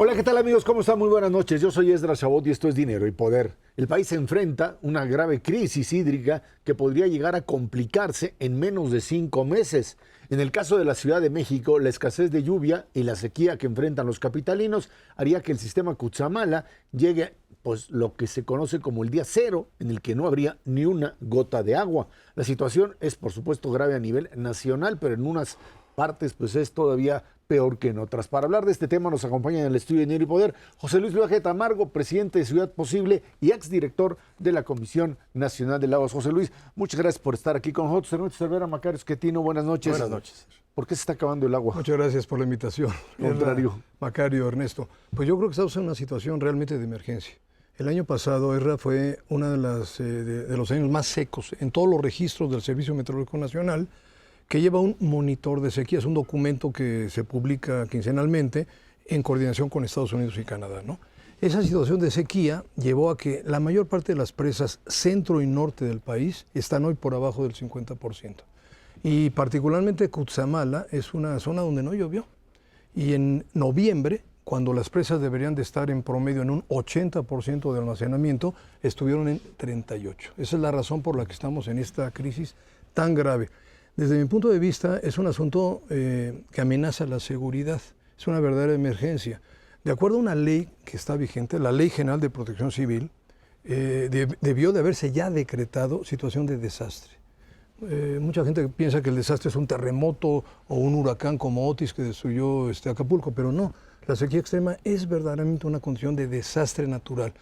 Hola, ¿qué tal amigos? ¿Cómo están? Muy buenas noches. Yo soy Esdras Chabot y esto es Dinero y Poder. El país se enfrenta una grave crisis hídrica que podría llegar a complicarse en menos de 5 meses. En el caso de la Ciudad de México, la escasez de lluvia y la sequía que enfrentan los capitalinos haría que el sistema Cutzamala llegue pues lo que se conoce como el día cero, en el que no habría ni una gota de agua. La situación es por supuesto grave a nivel nacional, pero en unas partes pues es todavía peor que en otras. Para hablar de este tema nos acompaña en el estudio de Dinero y Poder José Luis Luajeta Amargo, presidente de Ciudad Posible y exdirector de la Comisión Nacional del Agua. José Luis, muchas gracias por estar aquí con nosotros. Ernesto Cervera, Macario Esquetino, buenas noches. Buenas noches. ¿Por qué se está acabando el agua? Muchas gracias por la invitación. Contrario. Macario, Ernesto. Pues yo creo que estamos en una situación realmente de emergencia. El año pasado, Erra, fue uno de los años más secos en todos los registros del Servicio Meteorológico Nacional, que lleva un monitor de sequía. Es un documento que se publica quincenalmente en coordinación con Estados Unidos y Canadá, ¿no? Esa situación de sequía llevó a que la mayor parte de las presas centro y norte del país están hoy por abajo del 50%. Y particularmente Cutzamala es una zona donde no llovió. Y en noviembre, cuando las presas deberían de estar en promedio en un 80% de almacenamiento, estuvieron en 38%. Esa es la razón por la que estamos en esta crisis tan grave. Desde mi punto de vista, es un asunto que amenaza la seguridad. Es una verdadera emergencia. De acuerdo a una ley que está vigente, la Ley General de Protección Civil, debió de haberse ya decretado situación de desastre. Mucha gente piensa que el desastre es un terremoto o un huracán como Otis que destruyó Acapulco, pero no. La sequía extrema es verdaderamente una condición de desastre natural,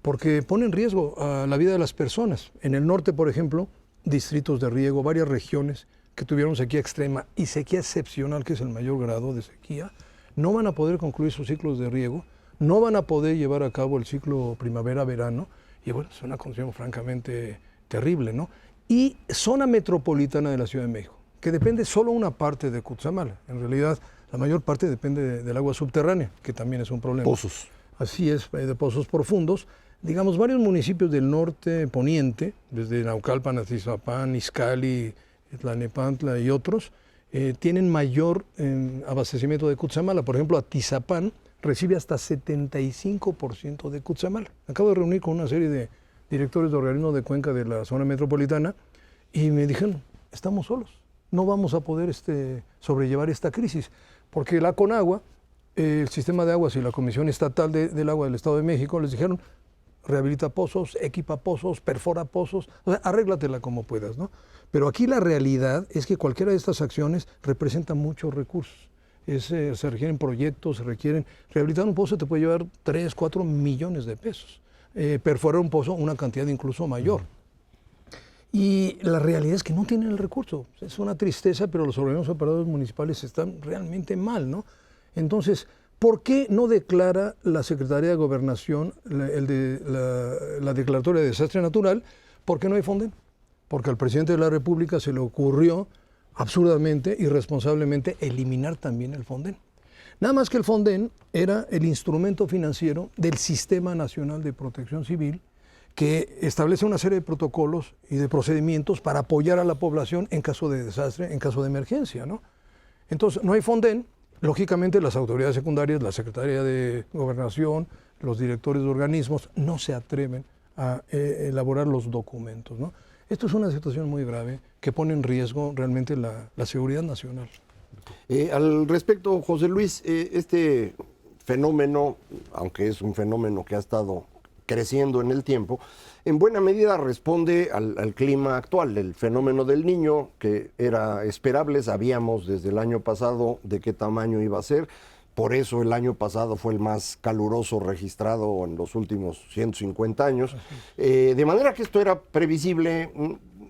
porque pone en riesgo a la vida de las personas. En el norte, por ejemplo, distritos de riego, varias regiones que tuvieron sequía extrema y sequía excepcional, que es el mayor grado de sequía, no van a poder concluir sus ciclos de riego, no van a poder llevar a cabo el ciclo primavera-verano, y bueno, es una condición francamente terrible, ¿no? Y zona metropolitana de la Ciudad de México, que depende solo una parte de Cutzamala. En realidad, la mayor parte depende del agua subterránea, que también es un problema. Pozos. Así es, de pozos profundos. Digamos, varios municipios del norte poniente, desde Naucalpan, Atizapán, Izcalli, Tlalnepantla y otros, tienen mayor abastecimiento de Cutzamala. Por ejemplo, Atizapán recibe hasta 75% de Cutzamala. Acabo de reunir con una serie de directores de organismos de cuenca de la zona metropolitana y me dijeron, estamos solos, no vamos a poder sobrellevar esta crisis, porque la Conagua, el sistema de aguas y la Comisión Estatal del Agua del Estado de México les dijeron, rehabilita pozos, equipa pozos, perfora pozos, o sea, arréglatela como puedas, ¿no? Pero aquí la realidad es que cualquiera de estas acciones representa muchos recursos. Se requieren proyectos, rehabilitar un pozo te puede llevar 3, 4 millones de pesos. Perforar un pozo, una cantidad incluso mayor. Y la realidad es que no tienen el recurso. Es una tristeza, pero los organismos operadores municipales están realmente mal, ¿no? Entonces, ¿por qué no declara la Secretaría de Gobernación la declaratoria de desastre natural? ¿Por qué no hay Fonden? Porque al presidente de la República se le ocurrió absurdamente, irresponsablemente, eliminar también el Fonden. Nada más que el Fonden era el instrumento financiero del Sistema Nacional de Protección Civil, que establece una serie de protocolos y de procedimientos para apoyar a la población en caso de desastre, en caso de emergencia, ¿no? Entonces, no hay Fonden. Lógicamente, las autoridades secundarias, la Secretaría de Gobernación, los directores de organismos, no se atreven a elaborar los documentos, ¿no? Esto es una situación muy grave que pone en riesgo realmente la seguridad nacional. Al respecto, José Luis, este fenómeno, aunque es un fenómeno que ha estado creciendo en el tiempo, en buena medida responde al clima actual, el fenómeno del Niño, que era esperable, sabíamos desde el año pasado de qué tamaño iba a ser, por eso el año pasado fue el más caluroso registrado en los últimos 150 años, de manera que esto era previsible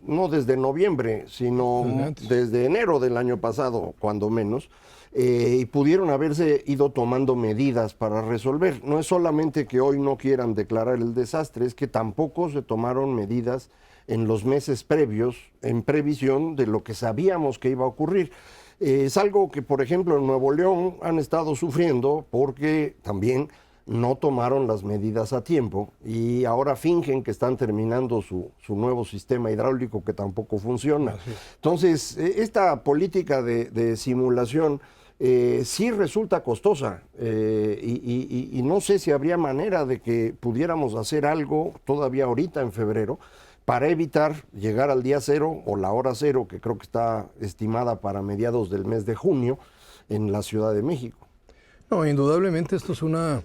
no desde noviembre, sino desde enero del año pasado, cuando menos, y pudieron haberse ido tomando medidas para resolver. No es solamente que hoy no quieran declarar el desastre, es que tampoco se tomaron medidas en los meses previos en previsión de lo que sabíamos que iba a ocurrir. Es algo que, por ejemplo, en Nuevo León han estado sufriendo porque también no tomaron las medidas a tiempo y ahora fingen que están terminando su nuevo sistema hidráulico que tampoco funciona. Entonces, esta política de simulación sí resulta costosa y no sé si habría manera de que pudiéramos hacer algo todavía ahorita en febrero para evitar llegar al día cero o la hora cero, que creo que está estimada para mediados del mes de junio en la Ciudad de México. No, indudablemente esto es una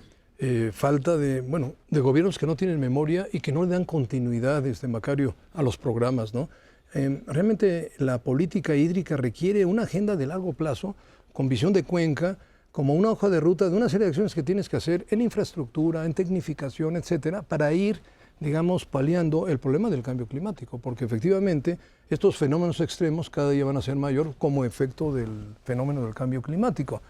falta de gobiernos que no tienen memoria y que no le dan continuidad, Macario, a los programas, ¿no? Realmente la política hídrica requiere una agenda de largo plazo, con visión de cuenca, como una hoja de ruta de una serie de acciones que tienes que hacer en infraestructura, en tecnificación, etcétera, para ir, digamos, paliando el problema del cambio climático, porque efectivamente estos fenómenos extremos cada día van a ser mayor como efecto del fenómeno del cambio climático.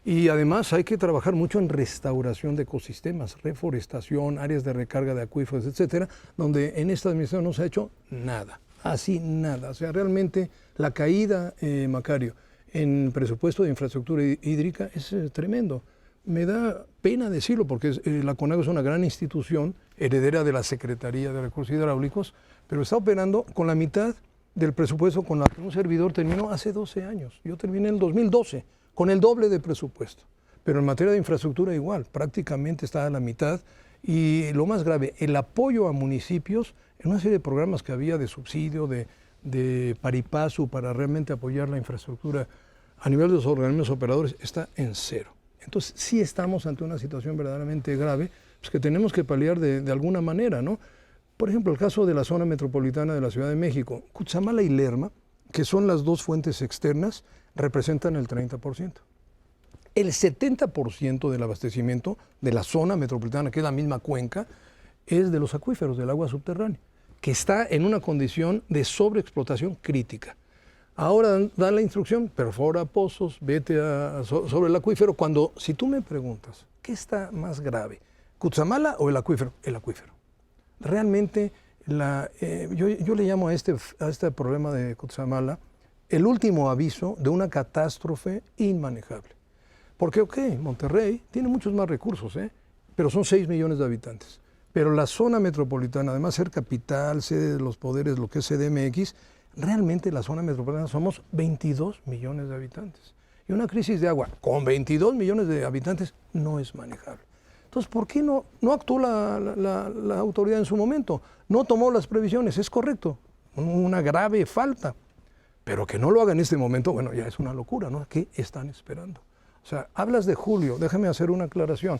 Y además hay que trabajar mucho en restauración de ecosistemas, reforestación, áreas de recarga de acuíferos, etcétera, donde en esta administración no se ha hecho nada, así nada. O sea, realmente la caída, Macario, en presupuesto de infraestructura hídrica es tremendo. Me da pena decirlo porque la CONAGO es una gran institución, heredera de la Secretaría de Recursos Hidráulicos, pero está operando con la mitad del presupuesto con la que un servidor terminó hace 12 años. Yo terminé en el 2012 con el doble de presupuesto, pero en materia de infraestructura igual, prácticamente está a la mitad. Y lo más grave, el apoyo a municipios en una serie de programas que había de subsidio, de paripasu para realmente apoyar la infraestructura a nivel de los organismos operadores, está en cero. Entonces sí estamos ante una situación verdaderamente grave, pues que tenemos que paliar de alguna manera, ¿no? Por ejemplo, el caso de la zona metropolitana de la Ciudad de México, Cutzamala y Lerma, que son las dos fuentes externas, representan el 30%. El 70% del abastecimiento de la zona metropolitana, que es la misma cuenca, es de los acuíferos, del agua subterránea, que está en una condición de sobreexplotación crítica. Ahora dan la instrucción, perfora pozos, vete sobre el acuífero, cuando, si tú me preguntas, ¿qué está más grave? ¿Cutzamala o el acuífero? El acuífero. Realmente, yo le llamo a este problema de Cutzamala el último aviso de una catástrofe inmanejable. Porque, Monterrey tiene muchos más recursos, pero son 6 millones de habitantes. Pero la zona metropolitana, además ser capital, sede de los poderes, lo que es CDMX, realmente la zona metropolitana somos 22 millones de habitantes. Y una crisis de agua con 22 millones de habitantes no es manejable. Entonces, ¿por qué no actuó la autoridad en su momento? No tomó las previsiones, es correcto, una grave falta. Pero que no lo haga en este momento, bueno, ya es una locura, ¿no? ¿Qué están esperando? O sea, hablas de julio, déjame hacer una aclaración.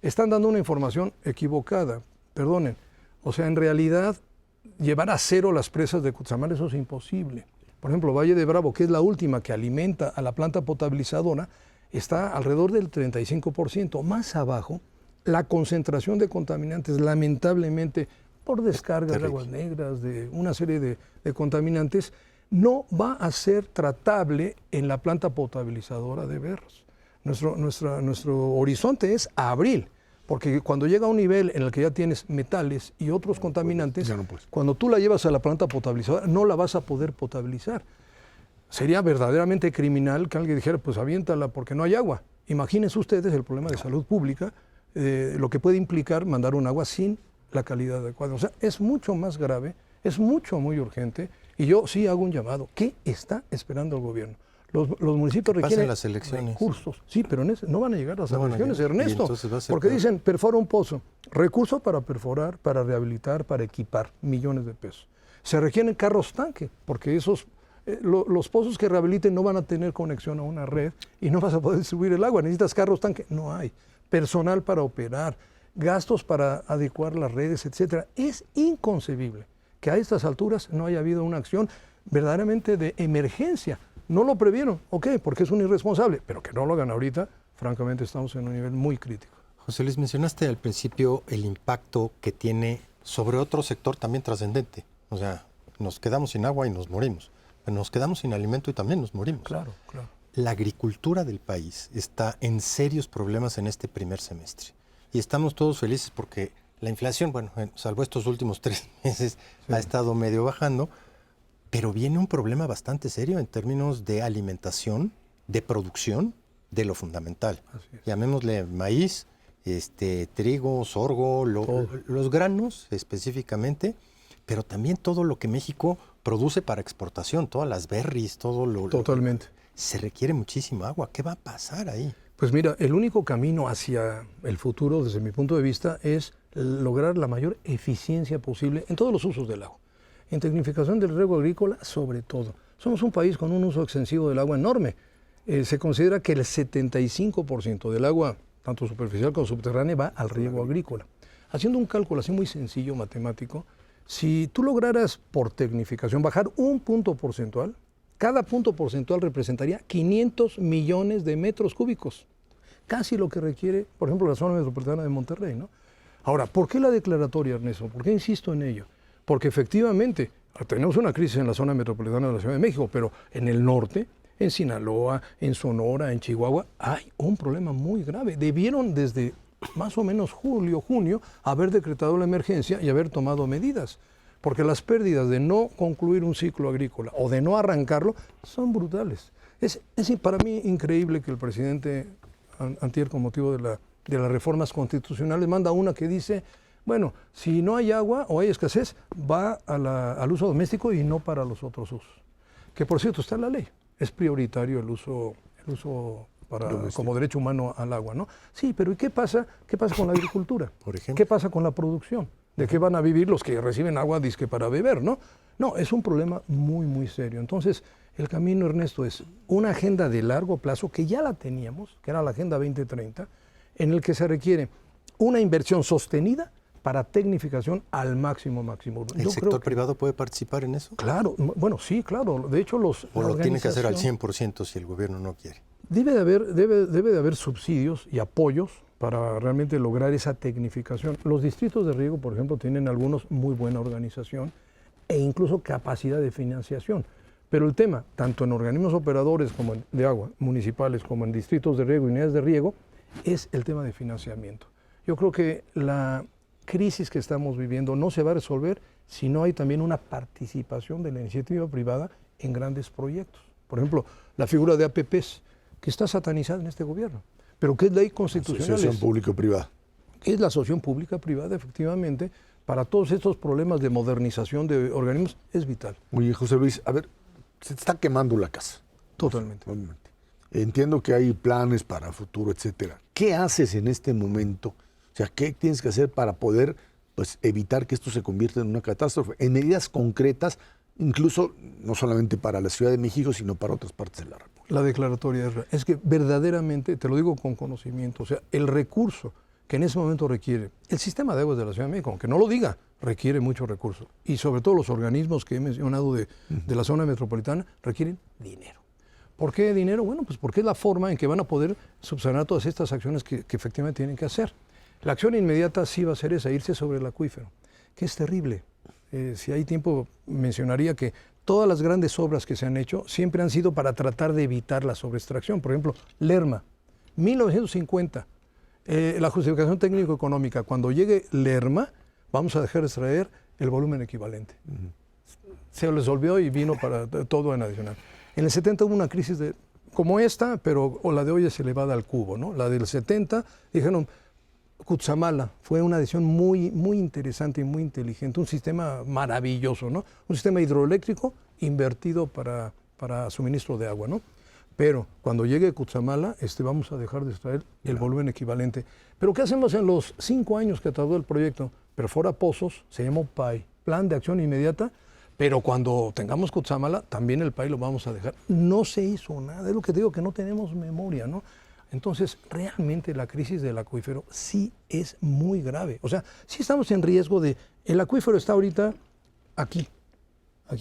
Están dando una información equivocada, perdonen. O sea, en realidad, llevar a cero las presas de Cutzamala, eso es imposible. Por ejemplo, Valle de Bravo, que es la última que alimenta a la planta potabilizadora, está alrededor del 35%. Más abajo, la concentración de contaminantes, lamentablemente, por descargas de aguas negras, de una serie de contaminantes, no va a ser tratable en la planta potabilizadora de Berros. Nuestro horizonte es a abril, porque cuando llega a un nivel en el que ya tienes metales y otros contaminantes, cuando tú la llevas a la planta potabilizadora, no la vas a poder potabilizar. Sería verdaderamente criminal que alguien dijera, pues aviéntala porque no hay agua. Imagínense ustedes el problema de salud pública, lo que puede implicar mandar un agua sin la calidad adecuada. O sea, es mucho más grave, es muy urgente, y yo sí hago un llamado. ¿Qué está esperando el gobierno? Los municipios requieren las elecciones. Recursos. Sí, pero no van a llegar las elecciones, Ernesto. Porque dicen, perfora un pozo. Recurso para perforar, para rehabilitar, para equipar, millones de pesos. Se requieren carros tanque, porque los pozos que rehabiliten no van a tener conexión a una red y no vas a poder distribuir el agua. Necesitas carros tanque. No hay. Personal para operar, gastos para adecuar las redes, etcétera. Es inconcebible que a estas alturas no haya habido una acción verdaderamente de emergencia. No lo previeron, porque es un irresponsable, pero que no lo hagan ahorita, francamente estamos en un nivel muy crítico. José Luis, mencionaste al principio el impacto que tiene sobre otro sector también trascendente. O sea, nos quedamos sin agua y nos morimos, pero nos quedamos sin alimento y también nos morimos. Claro. La agricultura del país está en serios problemas en este primer semestre. Y estamos todos felices porque la inflación, salvo estos últimos 3 meses, ha estado medio bajando, pero viene un problema bastante serio en términos de alimentación, de producción, de lo fundamental. Llamémosle maíz, trigo, sorgo, los granos específicamente, pero también todo lo que México produce para exportación, todas las berries, todo lo... Totalmente. se requiere muchísima agua. ¿Qué va a pasar ahí? Pues mira, el único camino hacia el futuro, desde mi punto de vista, es lograr la mayor eficiencia posible en todos los usos del agua. En tecnificación del riego agrícola, sobre todo. Somos un país con un uso extensivo del agua enorme. Se considera que el 75% del agua, tanto superficial como subterránea, va al riego agrícola. Haciendo un cálculo así muy sencillo, matemático, si tú lograras por tecnificación bajar un punto porcentual, cada punto porcentual representaría 500 millones de metros cúbicos, casi lo que requiere, por ejemplo, la zona metropolitana de Monterrey, ¿no? Ahora, ¿por qué la declaratoria, Ernesto? ¿Por qué insisto en ello? Porque efectivamente tenemos una crisis en la zona metropolitana de la Ciudad de México, pero en el norte, en Sinaloa, en Sonora, en Chihuahua, hay un problema muy grave. Debieron desde más o menos julio, junio, haber decretado la emergencia y haber tomado medidas. Porque las pérdidas de no concluir un ciclo agrícola o de no arrancarlo son brutales. Es para mí increíble que el presidente antier, con motivo de las reformas constitucionales, manda una que dice, bueno, si no hay agua o hay escasez, va al uso doméstico y no para los otros usos. Que por cierto, está en la ley. Es prioritario el uso como derecho humano al agua, ¿no? Sí, pero ¿y qué pasa con la agricultura? Por ejemplo. ¿Qué pasa con la producción? ¿De qué van a vivir los que reciben agua disque para beber, no? No, es un problema muy, muy serio. Entonces, el camino, Ernesto, es una agenda de largo plazo, que ya la teníamos, que era la Agenda 2030, en el que se requiere una inversión sostenida para tecnificación al máximo. ¿El sector privado puede participar en eso? Claro, bueno, sí, claro. De hecho, ¿O lo tiene que hacer al 100% si el gobierno no quiere? Debe de haber subsidios y apoyos para realmente lograr esa tecnificación. Los distritos de riego, por ejemplo, tienen algunos muy buena organización e incluso capacidad de financiación. Pero el tema, tanto en organismos operadores como de agua, municipales, como en distritos de riego y unidades de riego, es el tema de financiamiento. Yo creo que la crisis que estamos viviendo no se va a resolver si no hay también una participación de la iniciativa privada en grandes proyectos. Por ejemplo, la figura de APPs, que está satanizada en este gobierno, pero que es ley constitucional. Asociación público-privada. Es la asociación pública-privada, efectivamente, para todos estos problemas de modernización de organismos, es vital. Oye, José Luis, a ver, se te está quemando la casa. Totalmente. Entiendo que hay planes para futuro, etcétera. ¿Qué haces en este momento? O sea, ¿qué tienes que hacer para poder, pues, evitar que esto se convierta en una catástrofe? En medidas concretas, incluso no solamente para la Ciudad de México, sino para otras partes de la República. La declaratoria es que verdaderamente, te lo digo con conocimiento, o sea, el recurso que en ese momento requiere el sistema de aguas de la Ciudad de México, aunque no lo diga, requiere mucho recurso. Y sobre todo los organismos que he mencionado de la zona metropolitana requieren dinero. ¿Por qué dinero? Bueno, pues porque es la forma en que van a poder subsanar todas estas acciones que efectivamente tienen que hacer. La acción inmediata sí va a ser esa, irse sobre el acuífero, que es terrible. Si hay tiempo, mencionaría que todas las grandes obras que se han hecho siempre han sido para tratar de evitar la sobreextracción. Por ejemplo, Lerma, 1950, la justificación técnico-económica, cuando llegue Lerma, vamos a dejar de extraer el volumen equivalente. Se les olvidó y vino para todo en adicional. En el 70 hubo una crisis como esta, pero la de hoy es elevada al cubo, ¿no? La del 70, dijeron, Cutzamala fue una decisión muy, muy interesante y muy inteligente, un sistema maravilloso, ¿no? Un sistema hidroeléctrico invertido para suministro de agua, ¿no? Pero cuando llegue Cutzamala, vamos a dejar de extraer el volumen equivalente. ¿Pero qué hacemos en los 5 años que tardó el proyecto? Perfora pozos, se llamó PAI, Plan de Acción Inmediata, pero cuando tengamos Cutzamala, también el PAI lo vamos a dejar. No se hizo nada, es lo que digo, que no tenemos memoria, ¿no? Entonces, realmente la crisis del acuífero sí es muy grave. O sea, sí estamos en riesgo de... El acuífero está ahorita aquí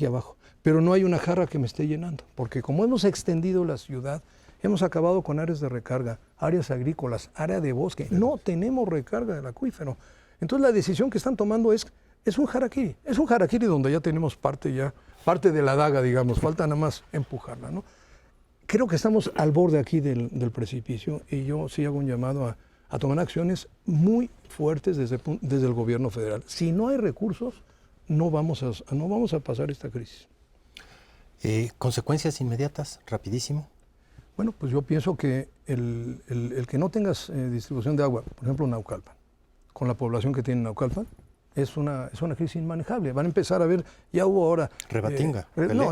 abajo, pero no hay una jarra que me esté llenando, porque como hemos extendido la ciudad, hemos acabado con áreas de recarga, áreas agrícolas, área de bosque, no tenemos recarga del acuífero. Entonces la decisión que están tomando es un harakiri donde ya tenemos parte de la daga, digamos, falta nada más empujarla, ¿no? Creo que estamos al borde aquí del precipicio y yo sí hago un llamado a tomar acciones muy fuertes desde el gobierno federal. Si no hay recursos, no vamos a pasar esta crisis. ¿Consecuencias inmediatas? Rapidísimo. Bueno, pues yo pienso que el que no tengas distribución de agua, por ejemplo Naucalpan, con la población que tiene Naucalpan, es una crisis inmanejable. Van a empezar a ver, ya hubo ahora... Rebatinga.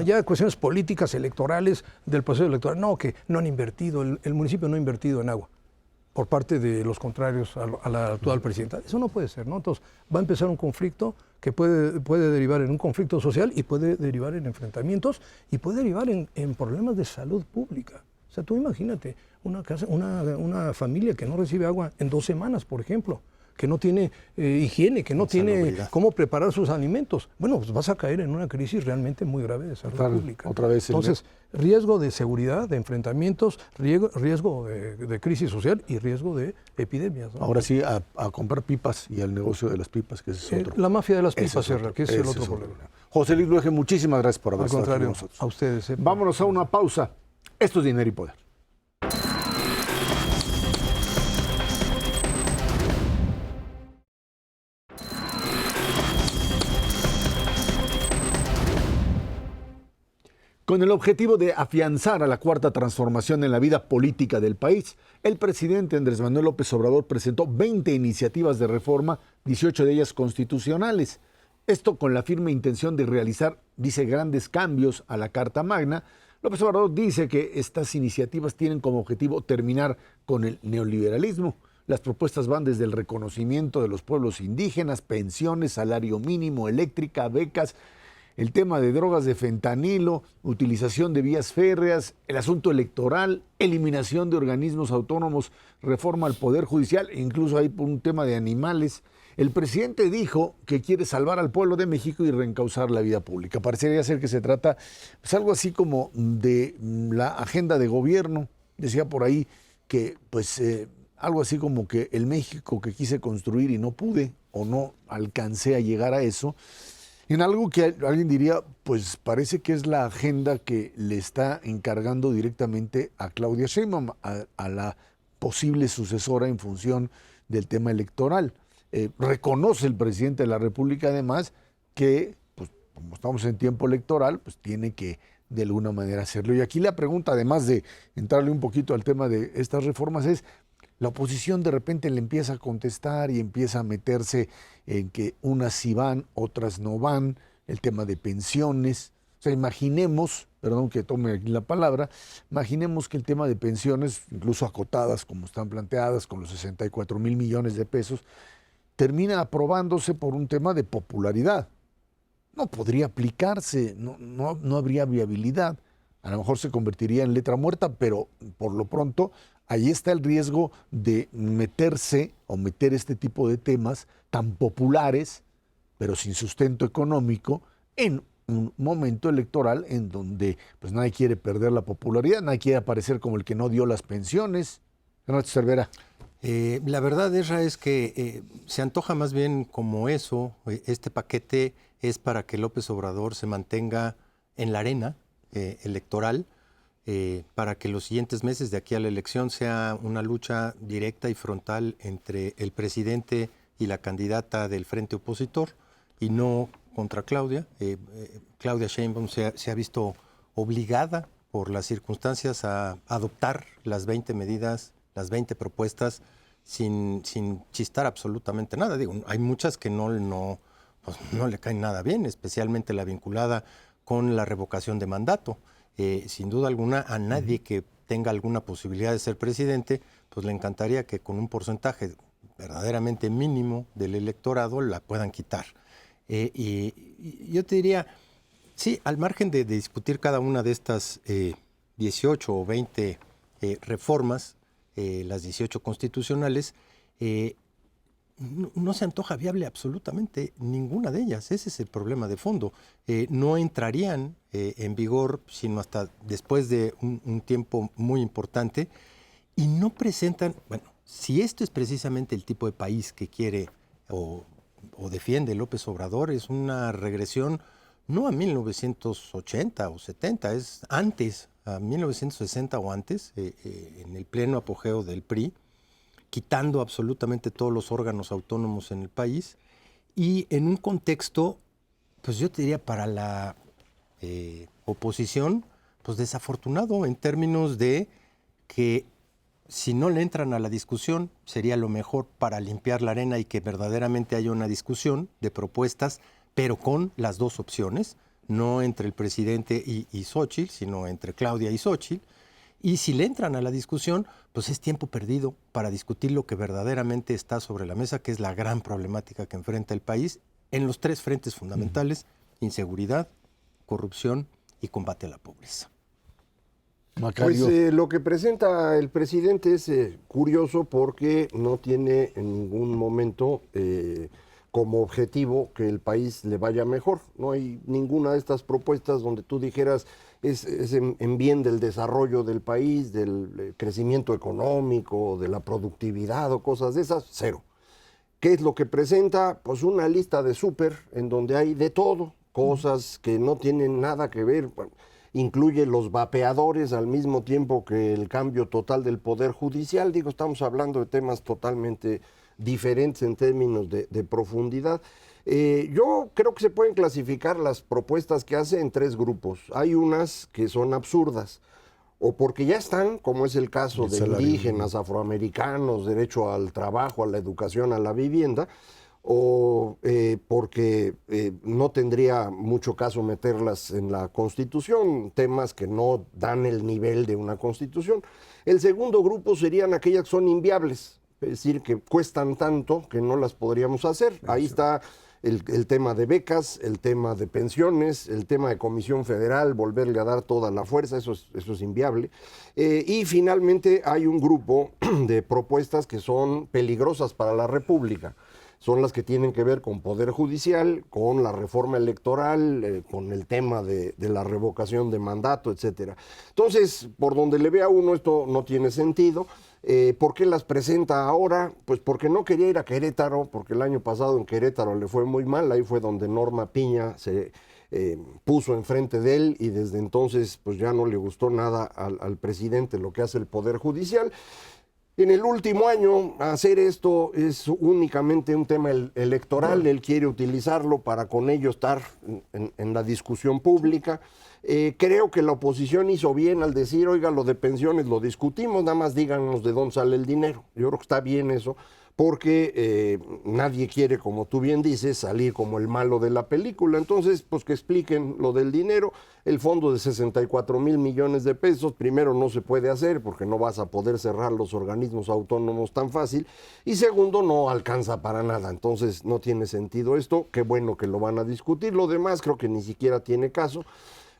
Ya cuestiones políticas, electorales, del proceso electoral. No, que no han invertido, el municipio no ha invertido en agua por parte de los contrarios a la actual presidenta. Eso no puede ser, ¿no? Entonces va a empezar un conflicto que puede derivar en un conflicto social y puede derivar en enfrentamientos y puede derivar en problemas de salud pública. O sea, tú imagínate una familia que no recibe agua en 2 semanas, por ejemplo, que no tiene higiene, que no tiene cómo preparar sus alimentos. Bueno, pues vas a caer en una crisis realmente muy grave de salud pública. Otra vez entonces, riesgo de seguridad, de enfrentamientos, riesgo de crisis social y riesgo de epidemias, ¿no? Ahora sí, a comprar pipas y al negocio de las pipas, que ese es otro. La mafia de las pipas, que es el otro problema. José Luis Luege, muchísimas gracias por haber Al estado contrario, aquí con nosotros. a ustedes. Vámonos a una pausa. Esto es Dinero y Poder. Con el objetivo de afianzar a la cuarta transformación en la vida política del país, el presidente Andrés Manuel López Obrador presentó 20 iniciativas de reforma, 18 de ellas constitucionales. Esto con la firme intención de realizar, dice, grandes cambios a la Carta Magna. López Obrador dice que estas iniciativas tienen como objetivo terminar con el neoliberalismo. Las propuestas van desde el reconocimiento de los pueblos indígenas, pensiones, salario mínimo, eléctrica, becas, el tema de drogas de fentanilo, utilización de vías férreas, el asunto electoral, eliminación de organismos autónomos, reforma al Poder Judicial, e incluso hay un tema de animales. El presidente dijo que quiere salvar al pueblo de México y reencauzar la vida pública. Parecería ser que se trata pues, algo así como de la agenda de gobierno. Decía por ahí que algo así como que el México que quise construir y no pude o no alcancé a llegar a eso. En algo que alguien diría, pues parece que es la agenda que le está encargando directamente a Claudia Sheinbaum, a la posible sucesora en función del tema electoral. Reconoce el presidente de la República además que, pues, como estamos en tiempo electoral, pues tiene que de alguna manera hacerlo. Y aquí la pregunta, además de entrarle un poquito al tema de estas reformas, es: la oposición de repente le empieza a contestar y empieza a meterse en que unas sí van, otras no van, el tema de pensiones. O sea, imaginemos, perdón que tome aquí la palabra, imaginemos que el tema de pensiones, incluso acotadas como están planteadas, con los 64 mil millones de pesos, termina aprobándose por un tema de popularidad. No podría aplicarse, no habría viabilidad. A lo mejor se convertiría en letra muerta, pero por lo pronto ahí está el riesgo de meterse o meter este tipo de temas tan populares, pero sin sustento económico, en un momento electoral en donde pues nadie quiere perder la popularidad, nadie quiere aparecer como el que no dio las pensiones. Renato Cervera. La verdad, Esra, es que se antoja más bien como eso. Este paquete es para que López Obrador se mantenga en la arena electoral, para que los siguientes meses de aquí a la elección sea una lucha directa y frontal entre el presidente y la candidata del frente opositor y no contra Claudia. Claudia Sheinbaum se ha visto obligada por las circunstancias a adoptar las 20 medidas, las 20 propuestas sin chistar absolutamente nada. Digo, hay muchas que no le caen nada bien, especialmente la vinculada con la revocación de mandato. Sin duda alguna, a nadie que tenga alguna posibilidad de ser presidente, pues le encantaría que con un porcentaje verdaderamente mínimo del electorado la puedan quitar. Y yo te diría, sí, al margen de discutir cada una de estas 18 o 20 reformas, las 18 constitucionales, no se antoja viable absolutamente ninguna de ellas. Ese es el problema de fondo. No entrarían en vigor sino hasta después de un tiempo muy importante y no presentan, bueno, si esto es precisamente el tipo de país que quiere o defiende López Obrador, es una regresión no a 1980 o 70, es antes, a 1960 o antes, en el pleno apogeo del PRI, quitando absolutamente todos los órganos autónomos en el país y en un contexto, pues yo te diría para la oposición, pues desafortunado en términos de que si no le entran a la discusión, sería lo mejor para limpiar la arena y que verdaderamente haya una discusión de propuestas, pero con las dos opciones, no entre el presidente y Xóchitl, sino entre Claudia y Xóchitl. Y si le entran a la discusión, pues es tiempo perdido para discutir lo que verdaderamente está sobre la mesa, que es la gran problemática que enfrenta el país en los tres frentes fundamentales: inseguridad, corrupción y combate a la pobreza. Macario. Pues lo que presenta el presidente es curioso porque no tiene en ningún momento como objetivo que el país le vaya mejor. No hay ninguna de estas propuestas donde tú dijeras es en bien del desarrollo del país, del crecimiento económico, de la productividad o cosas de esas, cero. ¿Qué es lo que presenta? Pues una lista de súper en donde hay de todo, cosas que no tienen nada que ver. Incluye los vapeadores al mismo tiempo que el cambio total del Poder Judicial. Digo, estamos hablando de temas totalmente diferentes en términos de profundidad. Yo creo que se pueden clasificar las propuestas que hace en tres grupos. Hay unas que son absurdas, o porque ya están, como es el caso de indígenas, afroamericanos, derecho al trabajo, a la educación, a la vivienda, o porque no tendría mucho caso meterlas en la Constitución, temas que no dan el nivel de una Constitución. El segundo grupo serían aquellas que son inviables, es decir, que cuestan tanto que no las podríamos hacer. Ahí está el tema de becas, el tema de pensiones, el tema de Comisión Federal, volverle a dar toda la fuerza, eso es inviable. Y finalmente hay un grupo de propuestas que son peligrosas para la República. Son las que tienen que ver con Poder Judicial, con la reforma electoral, con el tema de la revocación de mandato, etcétera. Entonces, por donde le vea uno, esto no tiene sentido. ¿Por qué las presenta ahora? Pues porque no quería ir a Querétaro, porque el año pasado en Querétaro le fue muy mal. Ahí fue donde Norma Piña se puso enfrente de él y desde entonces pues ya no le gustó nada al presidente lo que hace el Poder Judicial. En el último año hacer esto es únicamente un tema electoral. Él quiere utilizarlo para con ello estar en la discusión pública. Creo que la oposición hizo bien al decir, oiga, lo de pensiones lo discutimos, nada más díganos de dónde sale el dinero. Yo creo que está bien eso, porque nadie quiere, como tú bien dices, salir como el malo de la película. Entonces, pues que expliquen lo del dinero. El fondo de 64,000 millones de pesos, primero no se puede hacer porque no vas a poder cerrar los organismos autónomos tan fácil. Y segundo, no alcanza para nada. Entonces, no tiene sentido esto. Qué bueno que lo van a discutir. Lo demás creo que ni siquiera tiene caso.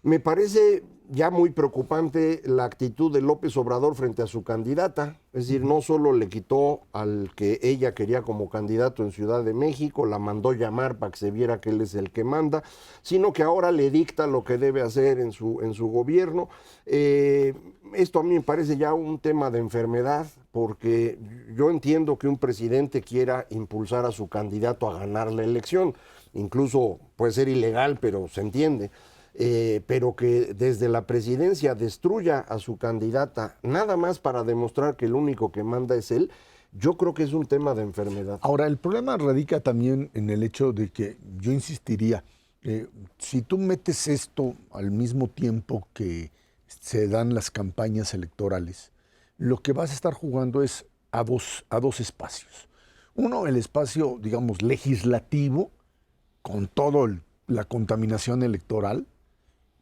Me parece ya muy preocupante la actitud de López Obrador frente a su candidata. Es decir, no solo le quitó al que ella quería como candidato en Ciudad de México, la mandó llamar para que se viera que él es el que manda, sino que ahora le dicta lo que debe hacer en su gobierno. Esto a mí me parece ya un tema de enfermedad, porque yo entiendo que un presidente quiera impulsar a su candidato a ganar la elección. Incluso puede ser ilegal, pero se entiende. Pero que desde la presidencia destruya a su candidata nada más para demostrar que el único que manda es él, yo creo que es un tema de enfermedad. Ahora, el problema radica también en el hecho de que yo insistiría, si tú metes esto al mismo tiempo que se dan las campañas electorales, lo que vas a estar jugando es a dos espacios. Uno, el espacio, digamos, legislativo, con toda la contaminación electoral.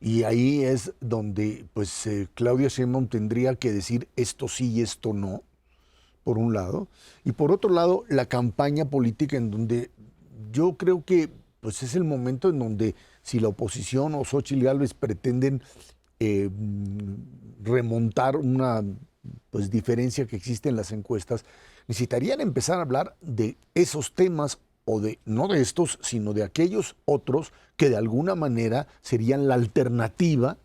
Y ahí es donde pues Claudia Sheinbaum tendría que decir esto sí y esto no, por un lado. Y por otro lado, la campaña política, en donde yo creo que pues es el momento en donde si la oposición o Xóchitl Gálvez pretenden remontar una pues diferencia que existe en las encuestas, necesitarían empezar a hablar de esos temas, o de, no de estos, sino de aquellos otros que de alguna manera serían la alternativa,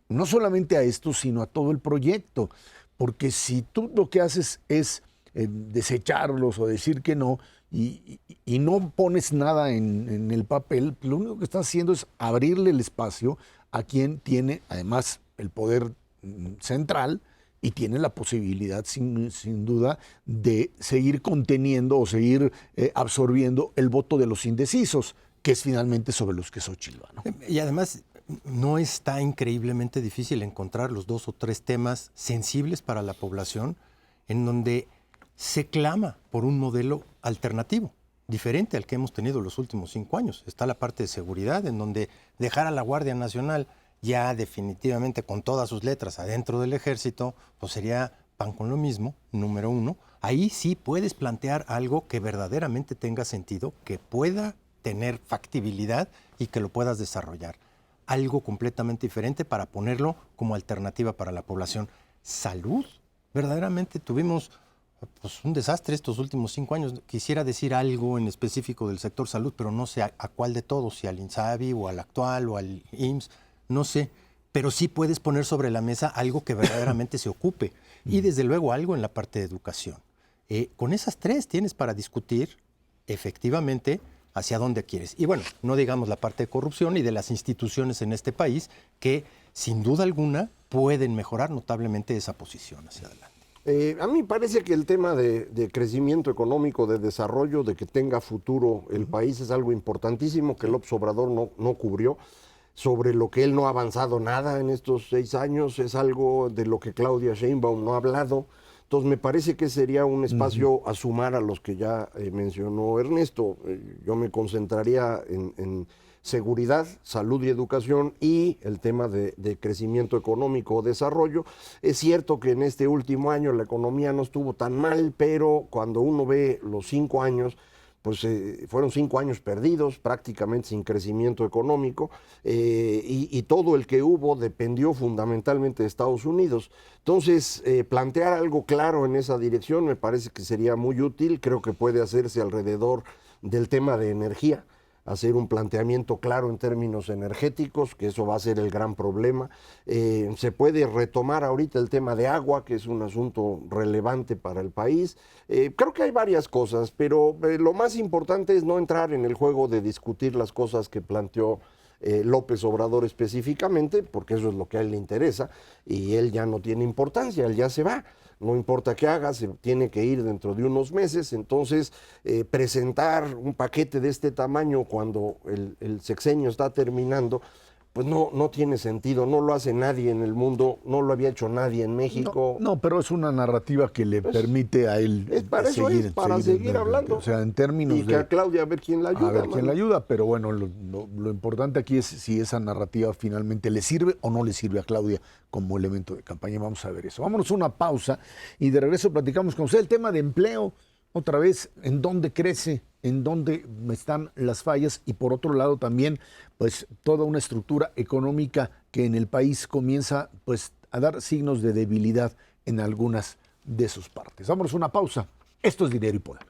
no solamente a estos, sino a todo el proyecto. Porque si tú lo que haces es desecharlos o decir que no, y no pones nada en el papel, lo único que estás haciendo es abrirle el espacio a quien tiene además el poder central y tiene la posibilidad, sin duda, de seguir conteniendo o seguir absorbiendo el voto de los indecisos, que es finalmente sobre los que Xóchitl va, ¿no? Y además, no está increíblemente difícil encontrar los 2 o 3 temas sensibles para la población en donde se clama por un modelo alternativo, diferente al que hemos tenido los últimos 5 años. Está la parte de seguridad, en donde dejar a la Guardia Nacional ya definitivamente con todas sus letras adentro del ejército, pues sería pan con lo mismo, número uno. Ahí sí puedes plantear algo que verdaderamente tenga sentido, que pueda tener factibilidad y que lo puedas desarrollar. Algo completamente diferente para ponerlo como alternativa para la población. Salud, verdaderamente tuvimos pues, un desastre estos últimos 5 años. Quisiera decir algo en específico del sector salud, pero no sé a cuál de todos, si al INSABI o al actual o al IMSS, no sé. Pero sí puedes poner sobre la mesa algo que verdaderamente se ocupe. Y desde luego algo en la parte de educación. Con esas 3 tienes para discutir efectivamente hacia dónde quieres. Y bueno, no digamos la parte de corrupción y de las instituciones en este país que sin duda alguna pueden mejorar notablemente esa posición hacia adelante. A mí me parece que el tema de crecimiento económico, de desarrollo, de que tenga futuro el país es algo importantísimo que López Obrador no cubrió. Sobre lo que él no ha avanzado nada en estos 6 años, es algo de lo que Claudia Sheinbaum no ha hablado. Entonces me parece que sería un espacio a sumar a los que ya mencionó Ernesto. Yo me concentraría en seguridad, salud y educación y el tema de crecimiento económico o desarrollo. Es cierto que en este último año la economía no estuvo tan mal, pero cuando uno ve los 5 años, pues fueron 5 años perdidos, prácticamente sin crecimiento económico, y todo el que hubo dependió fundamentalmente de Estados Unidos. Entonces, plantear algo claro en esa dirección me parece que sería muy útil. Creo que puede hacerse alrededor del tema de energía, hacer un planteamiento claro en términos energéticos, que eso va a ser el gran problema. Se puede retomar ahorita el tema de agua, que es un asunto relevante para el país. Creo que hay varias cosas, pero lo más importante es no entrar en el juego de discutir las cosas que planteó López Obrador específicamente, porque eso es lo que a él le interesa, y él ya no tiene importancia, él ya se va. No importa qué haga, se tiene que ir dentro de unos meses. Entonces, presentar un paquete de este tamaño cuando el sexenio está terminando, pues no tiene sentido. No lo hace nadie en el mundo, no lo había hecho nadie en México. No, pero es una narrativa que le permite a él seguir hablando. O sea, en términos y que a Claudia a ver quién la ayuda. A ver quién la ayuda, pero bueno, lo importante aquí es si esa narrativa finalmente le sirve o no le sirve a Claudia como elemento de campaña. Vamos a ver eso. Vámonos a una pausa y de regreso platicamos con usted el tema de empleo. Otra vez, ¿en dónde crece? ¿En dónde están las fallas? Y por otro lado también, pues toda una estructura económica que en el país comienza pues a dar signos de debilidad en algunas de sus partes. Vámonos a una pausa. Esto es Dinero y Poder.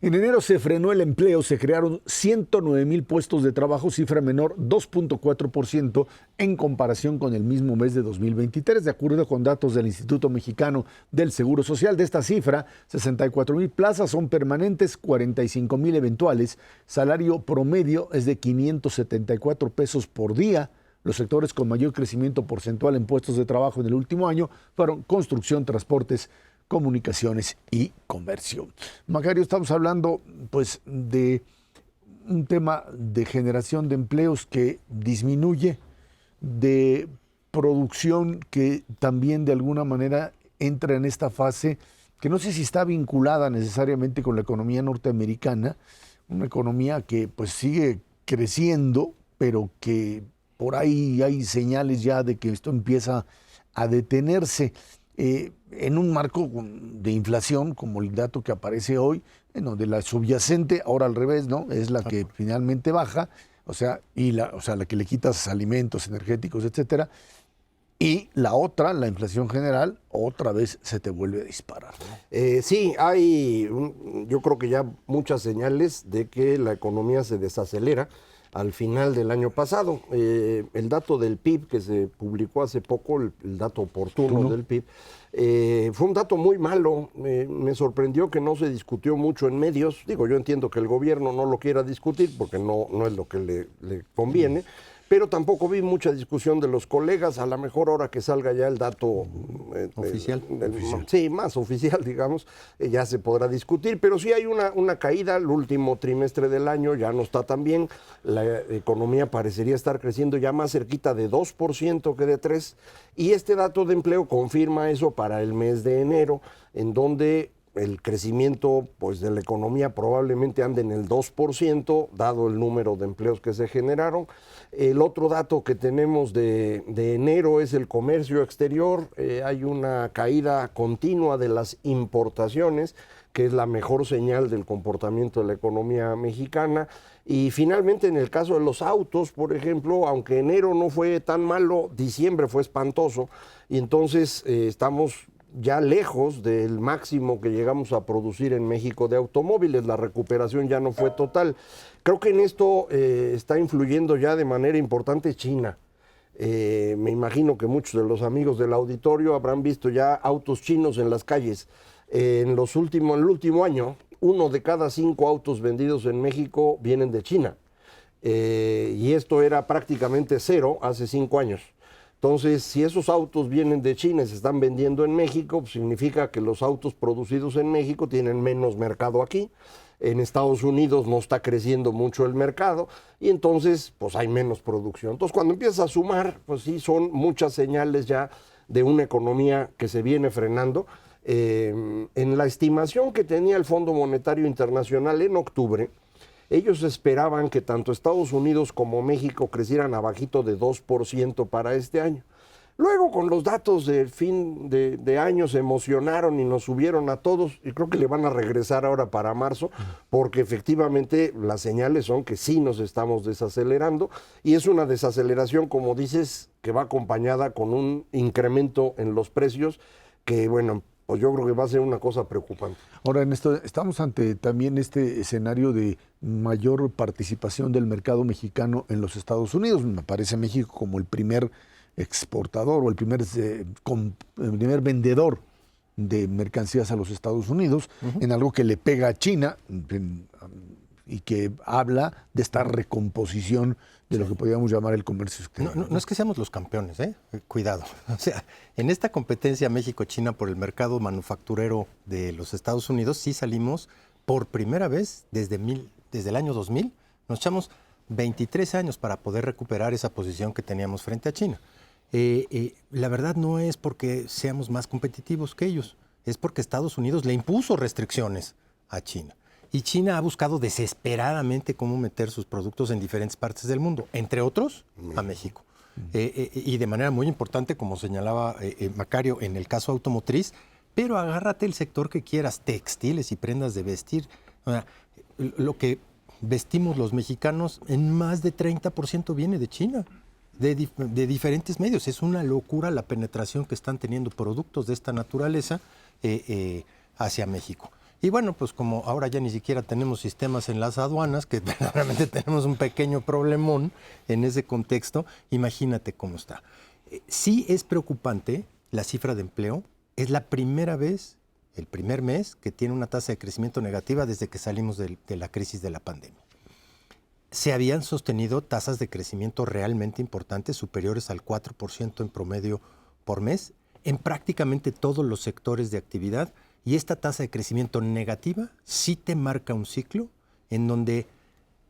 En enero se frenó el empleo, se crearon 109,000 puestos de trabajo, cifra menor 2.4% en comparación con el mismo mes de 2023, de acuerdo con datos del Instituto Mexicano del Seguro Social. De esta cifra, 64,000 plazas son permanentes, 45,000 eventuales, salario promedio es de 574 pesos por día. Los sectores con mayor crecimiento porcentual en puestos de trabajo en el último año fueron construcción, transportes, comunicaciones y comercio. Macario, estamos hablando pues de un tema de generación de empleos que disminuye, de producción que también de alguna manera entra en esta fase que no sé si está vinculada necesariamente con la economía norteamericana, una economía que pues sigue creciendo, pero que por ahí hay señales ya de que esto empieza a detenerse. En un marco de inflación, como el dato que aparece hoy, en donde la subyacente, ahora al revés, ¿no? Es la que finalmente baja, la que le quitas alimentos, energéticos, etcétera, y la otra, la inflación general, otra vez se te vuelve a disparar, ¿no? Sí, hay, yo creo que ya muchas señales de que la economía se desacelera al final del año pasado. El dato del PIB que se publicó hace poco, el dato oportuno del PIB, fue un dato muy malo. Me sorprendió que no se discutió mucho en medios. Digo, yo entiendo que el gobierno no lo quiera discutir porque no es lo que le conviene, pero tampoco vi mucha discusión de los colegas. A lo mejor ahora que salga ya el dato Oficial. Sí, más oficial, digamos, ya se podrá discutir, pero sí hay una caída. El último trimestre del año ya no está tan bien. La economía parecería estar creciendo ya más cerquita de 2% que de 3%, y este dato de empleo confirma eso para el mes de enero, en donde el crecimiento pues, de la economía probablemente ande en el 2%, dado el número de empleos que se generaron. El otro dato que tenemos de enero es el comercio exterior. Hay una caída continua de las importaciones, que es la mejor señal del comportamiento de la economía mexicana. Y finalmente, en el caso de los autos, por ejemplo, aunque enero no fue tan malo, diciembre fue espantoso, y entonces estamos ya lejos del máximo que llegamos a producir en México de automóviles. La recuperación ya no fue total. Creo que en esto está influyendo ya de manera importante China. Me imagino que muchos de los amigos del auditorio habrán visto ya autos chinos en las calles. En el último año, 1 de cada 5 autos vendidos en México vienen de China. Y esto era prácticamente cero hace 5 años. Entonces, si esos autos vienen de China y se están vendiendo en México, pues significa que los autos producidos en México tienen menos mercado aquí. En Estados Unidos no está creciendo mucho el mercado y entonces pues hay menos producción. Entonces, cuando empiezas a sumar, pues sí, son muchas señales ya de una economía que se viene frenando. En la estimación que tenía el Fondo Monetario Internacional en octubre, ellos esperaban que tanto Estados Unidos como México crecieran abajito de 2% para este año. Luego, con los datos de fin de año, se emocionaron y nos subieron a todos, y creo que le van a regresar ahora para marzo, porque efectivamente las señales son que sí nos estamos desacelerando, y es una desaceleración, como dices, que va acompañada con un incremento en los precios que, bueno, pues yo creo que va a ser una cosa preocupante. Ahora, en esto estamos ante también este escenario de mayor participación del mercado mexicano en los Estados Unidos. Me parece México como el primer exportador o el primer vendedor de mercancías a los Estados Unidos, en algo que le pega a China y que habla de esta recomposición de lo que podríamos llamar el comercio exterior. No es que seamos los campeones, cuidado. O sea, en esta competencia México-China por el mercado manufacturero de los Estados Unidos, sí salimos por primera vez desde el año 2000. Nos echamos 23 años para poder recuperar esa posición que teníamos frente a China. La verdad no es porque seamos más competitivos que ellos, es porque Estados Unidos le impuso restricciones a China. Y China ha buscado desesperadamente cómo meter sus productos en diferentes partes del mundo, entre otros a México. Y de manera muy importante, como señalaba Macario, en el caso automotriz, pero agárrate el sector que quieras, textiles y prendas de vestir. O sea, lo que vestimos los mexicanos en más de 30% viene de China, de diferentes medios. Es una locura la penetración que están teniendo productos de esta naturaleza hacia México. Y bueno, pues como ahora ya ni siquiera tenemos sistemas en las aduanas, que verdaderamente tenemos un pequeño problemón en ese contexto, imagínate cómo está. Sí es preocupante la cifra de empleo. Es la primera vez, el primer mes, que tiene una tasa de crecimiento negativa desde que salimos de la crisis de la pandemia. Se habían sostenido tasas de crecimiento realmente importantes, superiores al 4% en promedio por mes, en prácticamente todos los sectores de actividad. Y esta tasa de crecimiento negativa sí te marca un ciclo en donde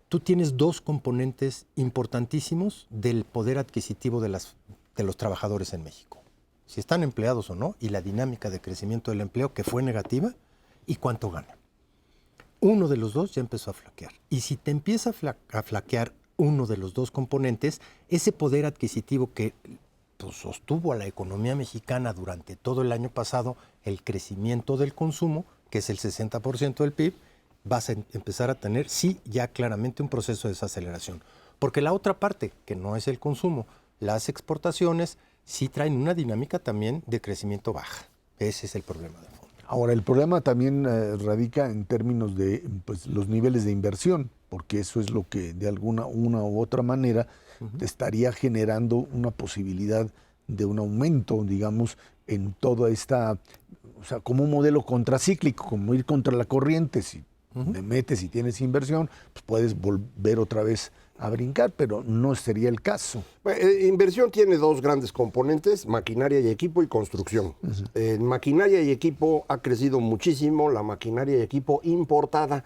tú tienes dos componentes importantísimos del poder adquisitivo de los trabajadores en México. Si están empleados o no, y la dinámica de crecimiento del empleo que fue negativa, y cuánto ganan. Uno de los dos ya empezó a flaquear. Y si te empieza a flaquear uno de los dos componentes, ese poder adquisitivo que sostuvo a la economía mexicana durante todo el año pasado, el crecimiento del consumo, que es el 60% del PIB, vas a empezar a tener, sí, ya claramente un proceso de desaceleración. Porque la otra parte, que no es el consumo, las exportaciones, sí traen una dinámica también de crecimiento baja. Ese es el problema de fondo. Ahora, el problema también radica en términos de los niveles de inversión, porque eso es lo que de una u otra manera estaría generando una posibilidad de un aumento, digamos, en toda esta, o sea, como un modelo contracíclico, como ir contra la corriente. Si te metes y tienes inversión, pues puedes volver otra vez a brincar, pero no sería el caso. Inversión tiene dos grandes componentes, maquinaria y equipo y construcción. En maquinaria y equipo ha crecido muchísimo la maquinaria y equipo importada,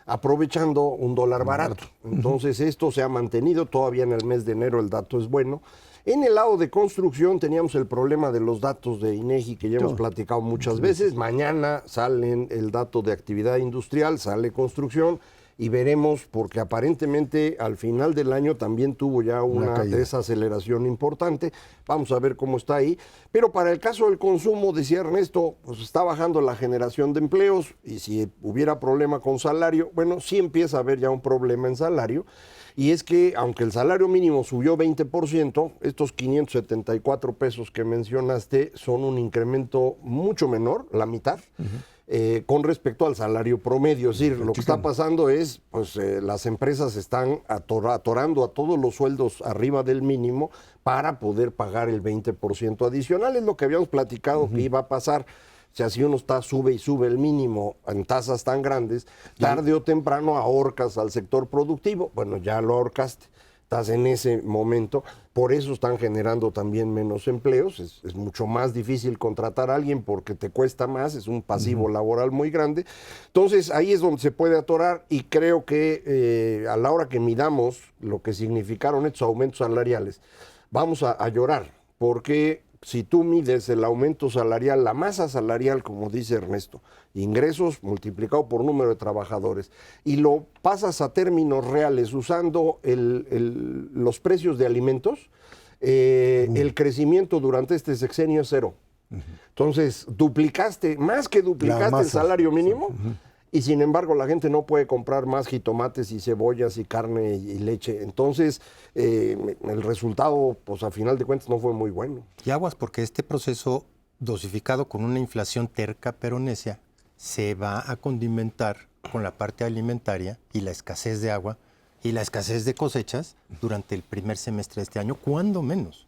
aprovechando un dólar barato. Entonces esto se ha mantenido, todavía en el mes de enero el dato es bueno. En el lado de construcción teníamos el problema de los datos de INEGI que ya hemos platicado muchas veces. Mañana salen el dato de actividad industrial, sale construcción y veremos, porque aparentemente al final del año también tuvo ya una desaceleración importante. Vamos a ver cómo está ahí. Pero para el caso del consumo, decía Ernesto, pues está bajando la generación de empleos y si hubiera problema con salario, bueno, sí empieza a haber ya un problema en salario. Y es que, aunque el salario mínimo subió 20%, estos 574 pesos que mencionaste son un incremento mucho menor, la mitad, con respecto al salario promedio. Es decir, lo que está pasando es, pues las empresas están atorando a todos los sueldos arriba del mínimo para poder pagar el 20% adicional. Es lo que habíamos platicado que iba a pasar. O sea, si uno sube y sube el mínimo en tasas tan grandes, tarde o temprano ahorcas al sector productivo. Bueno, ya lo ahorcaste, estás en ese momento. Por eso están generando también menos empleos. Es mucho más difícil contratar a alguien porque te cuesta más, es un pasivo laboral muy grande. Entonces, ahí es donde se puede atorar y creo que a la hora que midamos lo que significaron estos aumentos salariales, vamos a llorar porque... Si tú mides el aumento salarial, la masa salarial, como dice Ernesto, ingresos multiplicado por número de trabajadores, y lo pasas a términos reales usando los precios de alimentos, el crecimiento durante este sexenio es cero. Entonces, más que duplicaste el salario mínimo, y sin embargo la gente no puede comprar más jitomates y cebollas y carne y leche. Entonces, el resultado, pues a final de cuentas, no fue muy bueno. Y aguas, porque este proceso dosificado con una inflación terca pero necia se va a condimentar con la parte alimentaria y la escasez de agua y la escasez de cosechas durante el primer semestre de este año, cuando menos.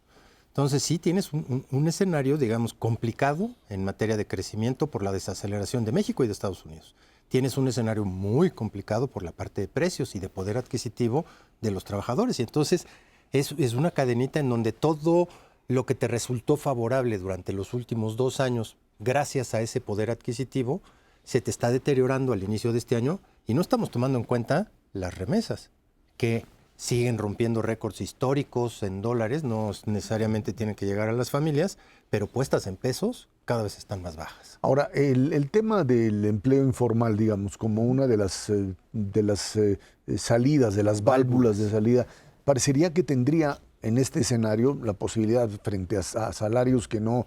Entonces sí tienes un escenario, digamos, complicado en materia de crecimiento por la desaceleración de México y de Estados Unidos. Tienes un escenario muy complicado por la parte de precios y de poder adquisitivo de los trabajadores. Y entonces es una cadenita en donde todo lo que te resultó favorable durante los últimos 2 años, gracias a ese poder adquisitivo, se te está deteriorando al inicio de este año y no estamos tomando en cuenta las remesas, que siguen rompiendo récords históricos en dólares, no necesariamente tienen que llegar a las familias, pero puestas en pesos cada vez están más bajas. Ahora, el tema del empleo informal, digamos, como una de las salidas, de las válvulas de salida, parecería que tendría en este escenario la posibilidad frente a salarios que no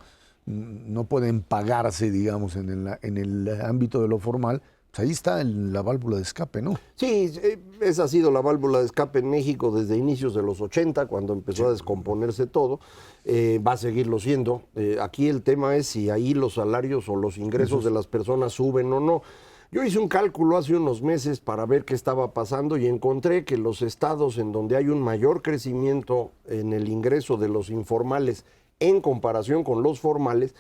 pueden pagarse, digamos, en el ámbito de lo formal. Pues ahí está la válvula de escape, ¿no? Sí, esa ha sido la válvula de escape en México desde inicios de los 80, cuando empezó a descomponerse todo. Va a seguirlo siendo. Aquí el tema es si ahí los salarios o los ingresos de las personas suben o no. Yo hice un cálculo hace unos meses para ver qué estaba pasando y encontré que los estados en donde hay un mayor crecimiento en el ingreso de los informales en comparación con los formales,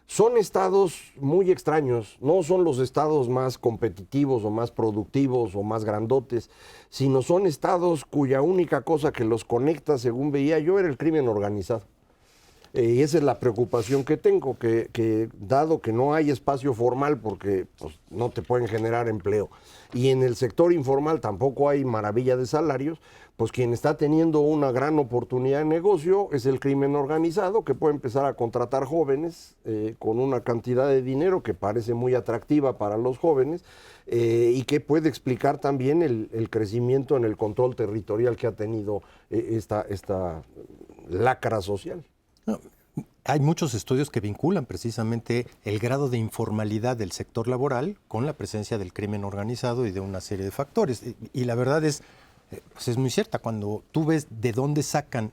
son estados muy extraños, no son los estados más competitivos o más productivos o más grandotes, sino son estados cuya única cosa que los conecta, según veía yo, era el crimen organizado. Y esa es la preocupación que tengo, que dado que no hay espacio formal porque pues, no te pueden generar empleo, y en el sector informal tampoco hay maravilla de salarios, pues quien está teniendo una gran oportunidad de negocio es el crimen organizado, que puede empezar a contratar jóvenes con una cantidad de dinero que parece muy atractiva para los jóvenes y que puede explicar también el crecimiento en el control territorial que ha tenido esta lacra social. No, hay muchos estudios que vinculan precisamente el grado de informalidad del sector laboral con la presencia del crimen organizado y de una serie de factores. Y la verdad es, pues es muy cierta. Cuando tú ves de dónde sacan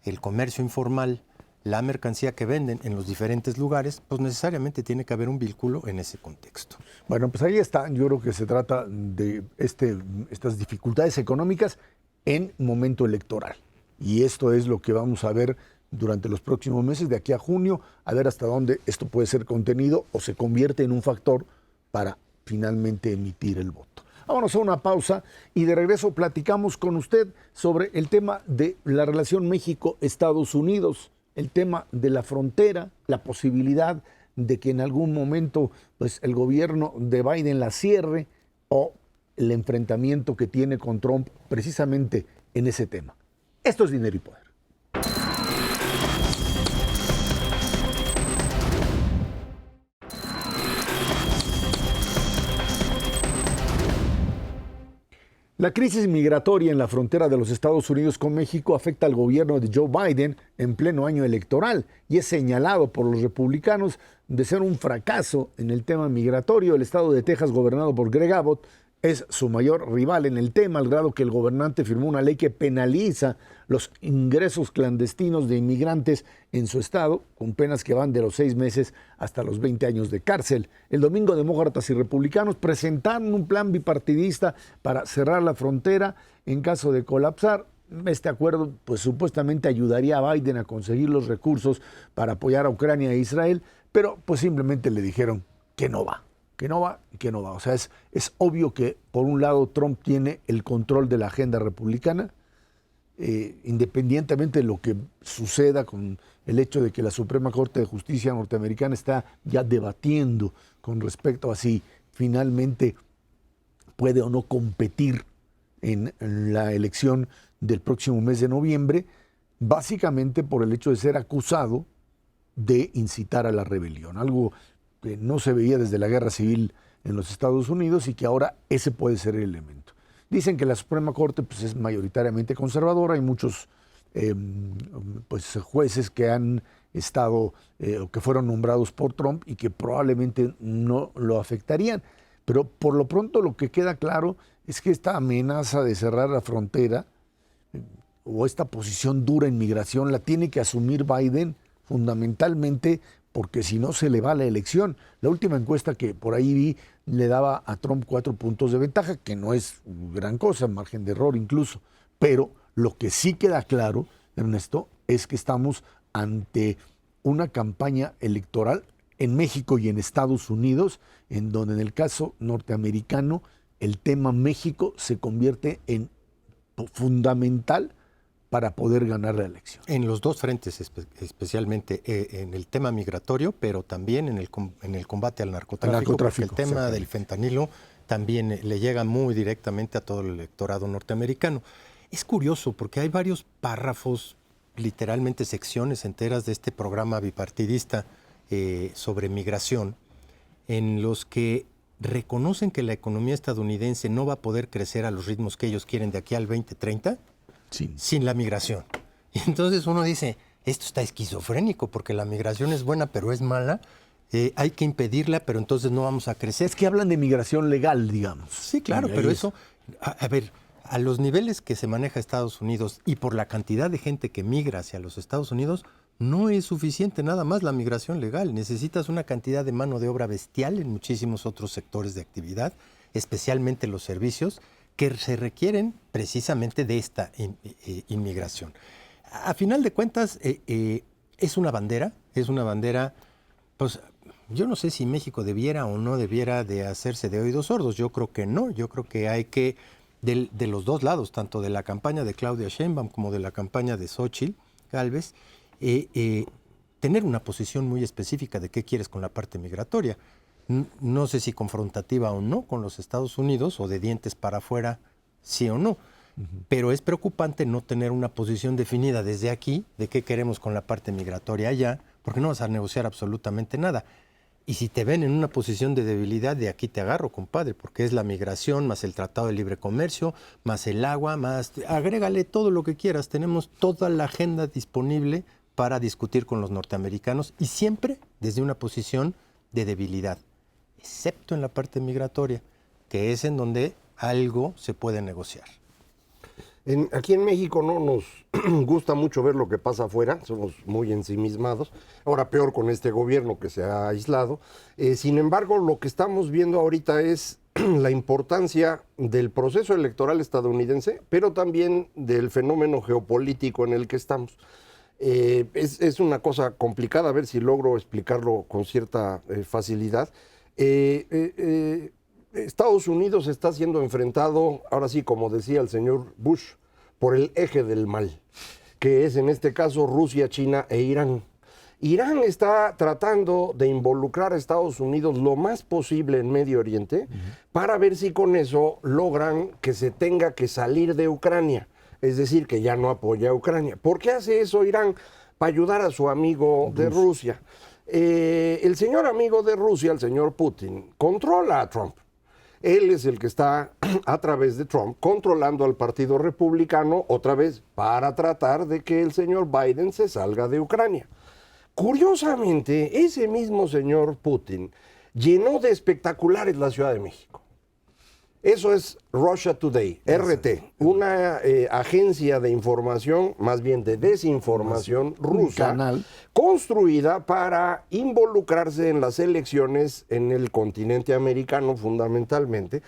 el comercio informal, la mercancía que venden en los diferentes lugares, pues necesariamente tiene que haber un vínculo en ese contexto. Bueno, pues ahí está. Yo creo que se trata de estas dificultades económicas en momento electoral. Y esto es lo que vamos a ver durante los próximos meses, de aquí a junio, a ver hasta dónde esto puede ser contenido o se convierte en un factor para finalmente emitir el voto. Vámonos a una pausa y de regreso platicamos con usted sobre el tema de la relación México-Estados Unidos, el tema de la frontera, la posibilidad de que en algún momento pues, el gobierno de Biden la cierre o el enfrentamiento que tiene con Trump precisamente en ese tema. Esto es Dinero y Poder. La crisis migratoria en la frontera de los Estados Unidos con México afecta al gobierno de Joe Biden en pleno año electoral y es señalado por los republicanos de ser un fracaso en el tema migratorio. El estado de Texas, gobernado por Greg Abbott, es su mayor rival en el tema, al grado que el gobernante firmó una ley que penaliza los ingresos clandestinos de inmigrantes en su estado, con penas que van de los 6 meses hasta los 20 años de cárcel. El domingo, demócratas y republicanos presentaron un plan bipartidista para cerrar la frontera en caso de colapsar. Este acuerdo, pues supuestamente ayudaría a Biden a conseguir los recursos para apoyar a Ucrania e Israel, pero pues simplemente le dijeron que no va. Que no va. O sea, es obvio que por un lado Trump tiene el control de la agenda republicana, independientemente de lo que suceda con el hecho de que la Suprema Corte de Justicia norteamericana está ya debatiendo con respecto a si finalmente puede o no competir en la elección del próximo mes de noviembre, básicamente por el hecho de ser acusado de incitar a la rebelión, algo que no se veía desde la guerra civil en los Estados Unidos y que ahora ese puede ser el elemento. Dicen que la Suprema Corte pues, es mayoritariamente conservadora, hay muchos pues, jueces que han estado o que fueron nombrados por Trump y que probablemente no lo afectarían, pero por lo pronto lo que queda claro es que esta amenaza de cerrar la frontera o esta posición dura en migración la tiene que asumir Biden fundamentalmente porque si no se le va la elección. La última encuesta que por ahí vi le daba a Trump 4 puntos de ventaja, que no es gran cosa, margen de error incluso, pero lo que sí queda claro, Ernesto, es que estamos ante una campaña electoral en México y en Estados Unidos, en donde en el caso norteamericano el tema México se convierte en fundamental para poder ganar la elección. En los dos frentes, especialmente en el tema migratorio, pero también en el combate al narcotráfico, porque el tema del fentanilo también le llega muy directamente a todo el electorado norteamericano. Es curioso porque hay varios párrafos, literalmente secciones enteras de este programa bipartidista sobre migración, en los que reconocen que la economía estadounidense no va a poder crecer a los ritmos que ellos quieren de aquí al 2030 sin la migración. Y entonces uno dice, esto está esquizofrénico porque la migración es buena pero es mala, hay que impedirla pero entonces no vamos a crecer. Es que hablan de migración legal, digamos. Sí, claro, pero eso, a ver, a los niveles que se maneja Estados Unidos y por la cantidad de gente que migra hacia los Estados Unidos, no es suficiente nada más la migración legal. Necesitas una cantidad de mano de obra bestial en muchísimos otros sectores de actividad, especialmente los servicios, que se requieren precisamente de esta inmigración. A final de cuentas, es una bandera, pues yo no sé si México debiera o no debiera de hacerse de oídos sordos. Yo creo que no, yo creo que hay que, de los dos lados, tanto de la campaña de Claudia Sheinbaum como de la campaña de Xóchitl Gálvez, tener una posición muy específica de qué quieres con la parte migratoria. No sé si confrontativa o no con los Estados Unidos o de dientes para afuera, sí o no. Pero es preocupante no tener una posición definida desde aquí de qué queremos con la parte migratoria allá, porque no vas a negociar absolutamente nada. Y si te ven en una posición de debilidad, de aquí te agarro, compadre, porque es la migración, más el Tratado de Libre Comercio, más el agua, más... Agrégale todo lo que quieras. Tenemos toda la agenda disponible para discutir con los norteamericanos y siempre desde una posición de debilidad, excepto en la parte migratoria, que es en donde algo se puede negociar. Aquí en México no nos gusta mucho ver lo que pasa afuera, somos muy ensimismados, ahora peor con este gobierno que se ha aislado. Sin embargo, lo que estamos viendo ahorita es la importancia del proceso electoral estadounidense, pero también del fenómeno geopolítico en el que estamos. Es una cosa complicada, a ver si logro explicarlo con cierta facilidad. Estados Unidos está siendo enfrentado, ahora sí, como decía el señor Bush, por el eje del mal, que es en este caso Rusia, China e Irán. Irán está tratando de involucrar a Estados Unidos lo más posible en Medio Oriente para ver si con eso logran que se tenga que salir de Ucrania, es decir, que ya no apoya a Ucrania. ¿Por qué hace eso Irán? Para ayudar a su amigo de Rusia. El señor amigo de Rusia, el señor Putin, controla a Trump. Él es el que está, a través de Trump, controlando al Partido Republicano, otra vez, para tratar de que el señor Biden se salga de Ucrania. Curiosamente, ese mismo señor Putin llenó de espectaculares la Ciudad de México. Eso es Russia Today, RT, una agencia de información, más bien de desinformación rusa, construida para involucrarse en las elecciones en el continente americano fundamentalmente,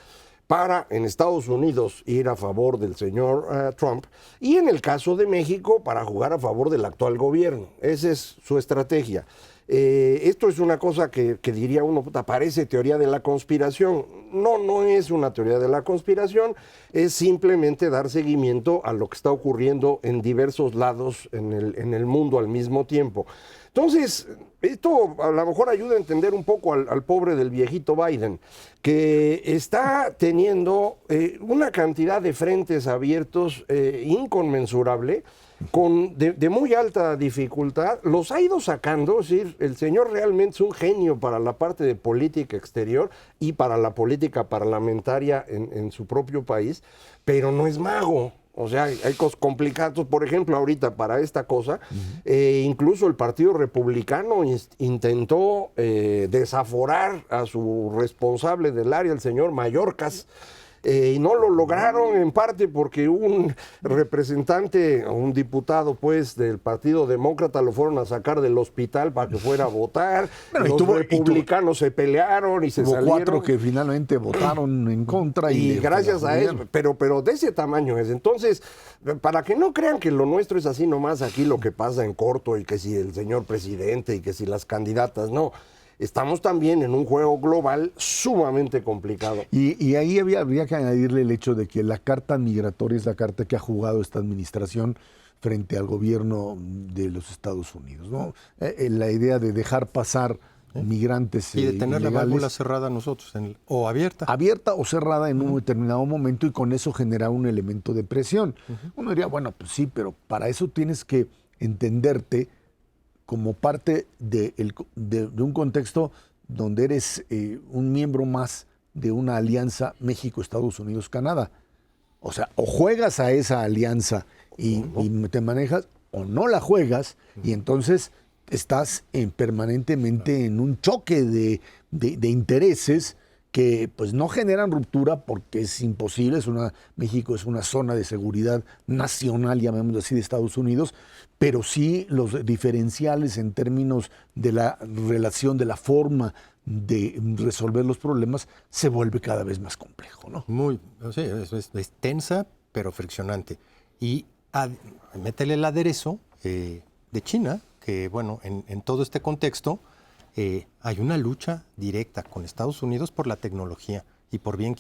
para en Estados Unidos ir a favor del señor Trump y en el caso de México para jugar a favor del actual gobierno. Esa es su estrategia. Esto es una cosa que diría uno, parece teoría de la conspiración. No, no es una teoría de la conspiración, es simplemente dar seguimiento a lo que está ocurriendo en diversos lados en el mundo al mismo tiempo. Entonces, esto a lo mejor ayuda a entender un poco al pobre del viejito Biden, que está teniendo una cantidad de frentes abiertos inconmensurable, de muy alta dificultad, los ha ido sacando. Es decir, el señor realmente es un genio para la parte de política exterior y para la política parlamentaria en su propio país, pero no es mago. O sea, hay cosas complicadas. Por ejemplo, ahorita para esta cosa, incluso el Partido Republicano intentó desaforar a su responsable del área, el señor Mayorkas, y no lo lograron en parte porque un representante, un diputado pues del Partido Demócrata lo fueron a sacar del hospital para que fuera a votar. Bueno, los republicanos se pelearon y se salieron. Hubo 4 que finalmente votaron en contra. Y gracias a eso, pero de ese tamaño es. Entonces, para que no crean que lo nuestro es así nomás aquí lo que pasa en corto y que si el señor presidente y que si las candidatas, no. Estamos también en un juego global sumamente complicado. Y ahí habría que añadirle el hecho de que la carta migratoria es la carta que ha jugado esta administración frente al gobierno de los Estados Unidos, ¿no? La idea de dejar pasar migrantes y de tener ilegales, la válvula cerrada nosotros, o abierta. Abierta o cerrada en un determinado momento y con eso generar un elemento de presión. Uno diría, bueno, pues sí, pero para eso tienes que entenderte como parte de un contexto donde eres un miembro más de una alianza México, Estados Unidos, Canadá. O sea, o juegas a esa alianza y te manejas, o no la juegas, y entonces estás permanentemente en un choque de intereses que pues no generan ruptura porque es imposible. México es una zona de seguridad nacional, llamémoslo así, de Estados Unidos, pero sí los diferenciales en términos de la relación, de la forma de resolver los problemas, se vuelve cada vez más complejo, ¿no? Sí, es tensa, pero friccionante. Y métele el aderezo de China, que bueno, en todo este contexto hay una lucha directa con Estados Unidos por la tecnología y por bien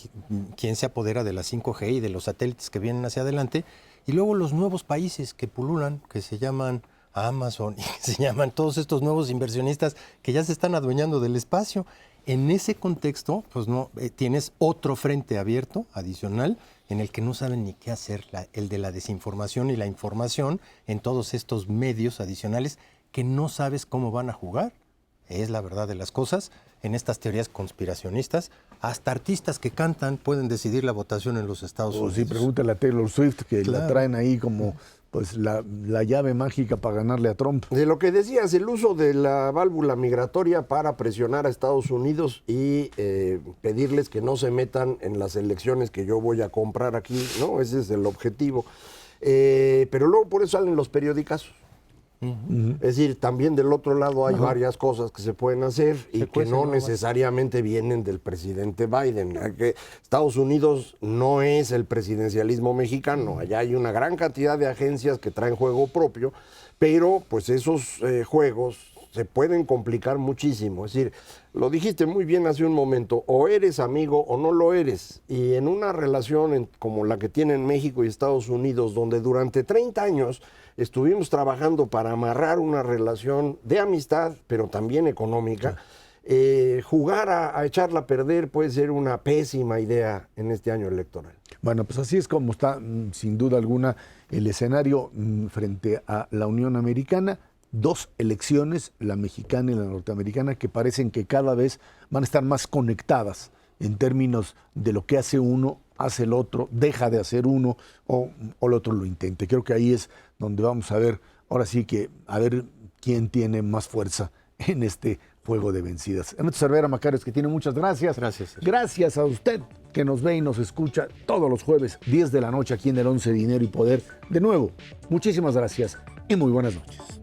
quién se apodera de la 5G y de los satélites que vienen hacia adelante. Y luego los nuevos países que pululan, que se llaman Amazon y que se llaman todos estos nuevos inversionistas que ya se están adueñando del espacio. En ese contexto, pues no tienes otro frente abierto, adicional, en el que no saben ni qué hacer, el de la desinformación y la información en todos estos medios adicionales que no sabes cómo van a jugar. Es la verdad de las cosas. En estas teorías conspiracionistas, hasta artistas que cantan pueden decidir la votación en los Estados Unidos. Sí, pregúntale a Taylor Swift, que la traen ahí como pues la llave mágica para ganarle a Trump. De lo que decías, el uso de la válvula migratoria para presionar a Estados Unidos y pedirles que no se metan en las elecciones que yo voy a comprar aquí, ¿no? Ese es el objetivo. Pero luego por eso salen los periodicazos. Es decir, también del otro lado hay varias cosas que se pueden hacer y que no necesariamente vienen del presidente Biden. Que Estados Unidos no es el presidencialismo mexicano. Allá hay una gran cantidad de agencias que traen juego propio, pero pues esos juegos se pueden complicar muchísimo. Es decir, lo dijiste muy bien hace un momento, o eres amigo o no lo eres. Y en una relación como la que tienen México y Estados Unidos, donde durante 30 años estuvimos trabajando para amarrar una relación de amistad, pero también económica, jugar a echarla a perder puede ser una pésima idea en este año electoral. Bueno, pues así es como está, sin duda alguna, el escenario frente a la Unión Americana. Dos elecciones, la mexicana y la norteamericana, que parecen que cada vez van a estar más conectadas en términos de lo que hace uno, hace el otro, deja de hacer uno o el otro lo intente. Creo que ahí es donde vamos a ver, ahora sí que, a ver quién tiene más fuerza en este juego de vencidas. Ernesto Cervera Macarios, que tiene muchas gracias. Gracias. Gracias a usted que nos ve y nos escucha todos los jueves, 10 de la noche, aquí en el 11 Dinero y Poder. De nuevo, muchísimas gracias y muy buenas noches.